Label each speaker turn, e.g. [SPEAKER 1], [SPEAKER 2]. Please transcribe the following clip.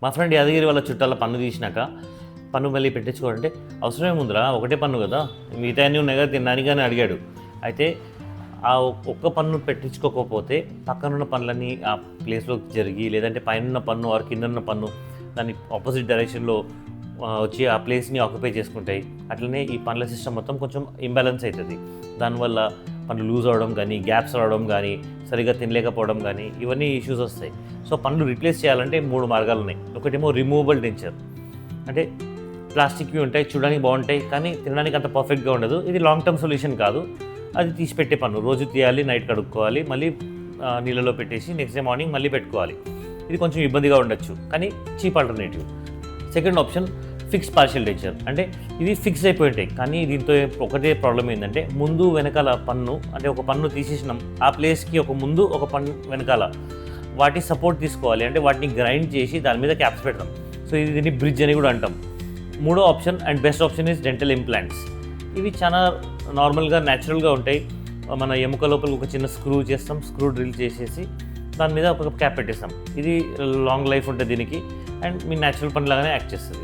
[SPEAKER 1] మా ఫ్రెండ్ యాదగిరి వాళ్ళ చుట్టాల పన్ను తీసినాక పన్ను మళ్ళీ పెట్టించుకోవాలంటే అవసరమే ముందురా, ఒకటే పన్ను కదా, మిగతా అన్నీ ఉన్నాయి కదా తినడానికి అని అడిగాడు. అయితే ఆ ఒక్క పన్ను పెట్టించుకోకపోతే పక్కనున్న పనులన్నీ ఆ ప్లేస్లోకి జరిగి, లేదంటే పైన పన్ను ఆర్ కింద ఉన్న పన్ను దాన్ని ఆపోజిట్ డైరెక్షన్లో వచ్చి ఆ ప్లేస్ని ఆక్యుపై చేసుకుంటాయి. అట్లనే ఈ పనుల సిస్టమ్ మొత్తం కొంచెం ఇంబ్యాలెన్స్ అవుతుంది. దానివల్ల పనులు లూజ్ అవడం కానీ, గ్యాప్స్ రావడం కానీ, సరిగ్గా తినలేకపోవడం కానీ, ఇవన్నీ ఇష్యూస్ వస్తాయి. సో పనులు రీప్లేస్ చేయాలంటే 3 మార్గాలు ఉన్నాయి. ఒకటేమో రిమూవబుల్ డెంచర్, అంటే ప్లాస్టిక్వి ఉంటాయి, చూడడానికి బాగుంటాయి కానీ తినడానికి అంత పర్ఫెక్ట్గా ఉండదు. ఇది లాంగ్ టర్మ్ సొల్యూషన్ కాదు. అది తీసి పెట్టే పన్ను రోజు తీయాలి, నైట్ కడుక్కోవాలి, మళ్ళీ నీళ్ళలో పెట్టేసి నెక్స్ట్ డే మార్నింగ్ మళ్ళీ పెట్టుకోవాలి. ఇది కొంచెం ఇబ్బందిగా ఉండొచ్చు కానీ cheap alternative. Second option fix partial denture, అంటే ఇవి ఫిక్స్ అయిపోయి ఉంటాయి కానీ దీంతో ఒకటే ప్రాబ్లం ఏంటంటే ముందు వెనకాల పన్ను, అంటే ఒక పన్ను తీసేసినాం ఆ ప్లేస్కి ఒక ముందు ఒక పన్ను వెనకాల వాటి సపోర్ట్ తీసుకోవాలి, అంటే వాటిని గ్రైండ్ చేసి దాని మీద క్యాప్స్ పెడతాం. సో ఇది దీన్ని బ్రిడ్జ్ అని కూడా అంటాం. మూడో option and best option is dental implants. ఇవి చాలా నార్మల్గా న్యాచురల్గా ఉంటాయి. మన ఎముక లోపల ఒక చిన్న స్క్రూ చేస్తాం, స్క్రూ డ్రిల్ చేసేసి దాని మీద ఒక క్యాప్ పెట్టేస్తాం. ఇది లాంగ్ లైఫ్ ఉంటుంది దీనికి అండ్ మీ న్యాచురల్ పని లాగానే యాక్ట్ చేస్తుంది.